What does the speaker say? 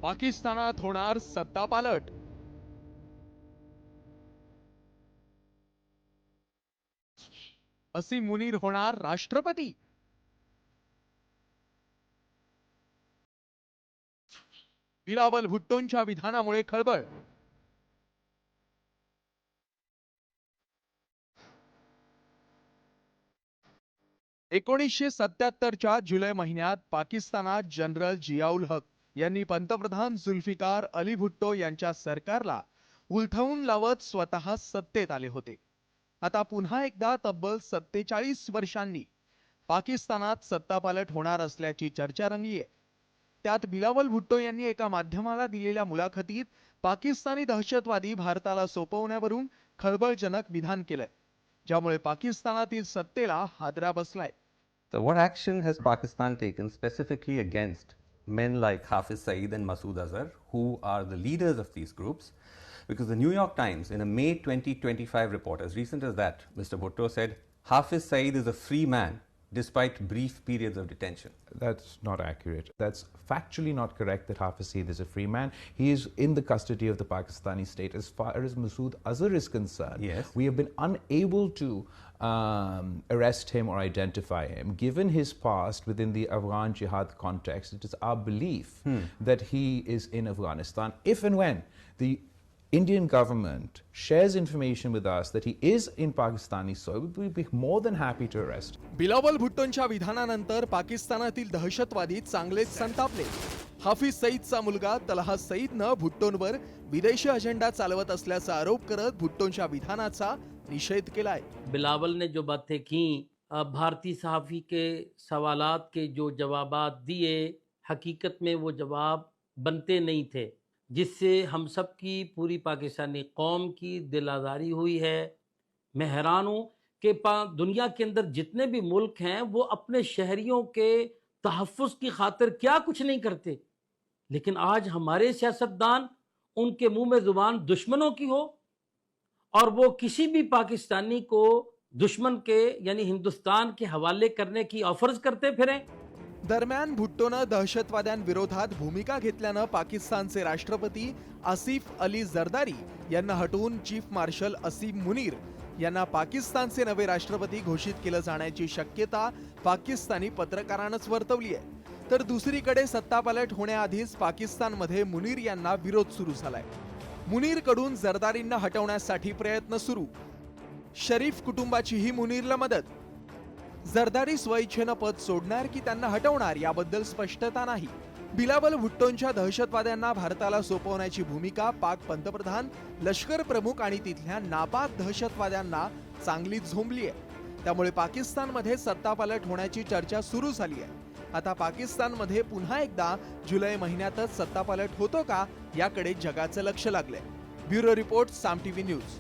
पाकिस्तानात होणार सत्तापालट. असीम मुनीर होणार राष्ट्रपती. बिलावल भुट्टोंच्या विधानामुळे खळबळ. एकोणीसशे 77च्या जुलै महिन्यात पाकिस्तानात जनरल जियाउल हक यांनी पंतप्रधान जुल्फिकार अली भुट्टो यांच्या सरकारला उलथवून लावत स्वतः सत्तेत आले होते. आता पुन्हा एकदा तब्बल 47 वर्षांनी पाकिस्तानात सत्तापालट होणार असल्याची चर्चा रंगली आहे. त्यात बिलावल भुट्टो यांनी एका माध्यमाला दिलेल्या मुलाखतीत पाकिस्तानी दहशतवादी भारताला सोपवण्यावरून खळबळजनक विधान केलंय, ज्यामुळे पाकिस्तानातील सत्तेला हादरा बसलाय. So what action has Pakistan taken specifically against men like Hafiz Saeed and Masood Azhar, who are the leaders of these groups? Because the New York Times, in a May 2025 report, as recent as that, Mr. Bhutto said, Hafiz Saeed is a free man despite brief periods of detention. That's not accurate. That's factually not correct that Hafiz Saeed is a free man. He is in the custody of the Pakistani state. As far as Masood Azhar is concerned, Yes. we have been unable to arrest him or identify him. Given his past within the Afghan jihad context, it is our belief that he is in Afghanistan. If and when the Indian government shares information with us that he is in Pakistani soil, we will be more than happy to arrest. Bilawal भुट्टोंच्या विधानानंतर पाकिस्तानातील दहशतवादी चांगलेच संतापले. हाफिज सईदचा मुलगा तलहा सईदनं भुट्टोंवर विदेशी agenda चालवत असल्याचा आरोप करत भुट्टोंच्या विधानाचा निषेध केलाय. बिलावल ने जो बातें की, भारतीय सहाफ़ी के सवालात के जो जवाबात दिए, हकीकत में वो जवाब बनते नहीं थे, जिससे हम सब की पूरी पाकिस्तानी कौम की दिल आज़ारी हुई है. मैं हैरान हूँ कि दुनिया के अंदर जितने भी मुल्क हैं वो अपने शहरियों के तहफ़्फ़ुज़ की खातिर क्या कुछ नहीं करते, लेकिन आज हमारे सियासतदान उनके मुंह में ज़ुबान दुश्मनों की हो और वो किसी भी पाकिस्तानी को दुश्मन के यानी हिंदुस्तान के हवाले करने की ऑफर्स करते फिरें. दरम्यान भुट्टोनं दहशतवाद्यांविरोधात भूमिका घेतल्यानं पाकिस्तानचे राष्ट्रपती आसिफ अली जरदारी यांना हटवून चीफ मार्शल असीम मुनीर यांना पाकिस्तानचे नवे राष्ट्रपती घोषित केलं जाण्याची शक्यता पाकिस्तानी पत्रकारांनीच वर्तवली आहे. तर दुसरीकडे सत्तापालट होण्याआधीच पाकिस्तानमध्ये मुनीर यांना विरोध सुरू झालाय. मुनीरकडून जरदारींना हटवण्यासाठी प्रयत्न सुरू. शरीफ कुटुंबाचीही मुनीरला मदत. जरदारी स्वइच्छेनं पद सोडणार की त्यांना हटवणार याबद्दल स्पष्टता नाही. बिलावल भुट्टोंच्या दहशतवाद्यांना भारताला सोपवण्याची भूमिका पाक पंतप्रधान, लष्कर प्रमुख आणि तिथल्या नापाक दहशतवाद्यांना चांगलीच झोंबली आहे. त्यामुळे पाकिस्तानमध्ये सत्तापालट होण्याची चर्चा सुरू झाली आहे. आता पाकिस्तानमध्ये पुन्हा एकदा जुलै महिन्यातच सत्तापालट होतो का याकडे जगाचं लक्ष लागलंय. ब्युरो रिपोर्ट, साम टीव्ही न्यूज.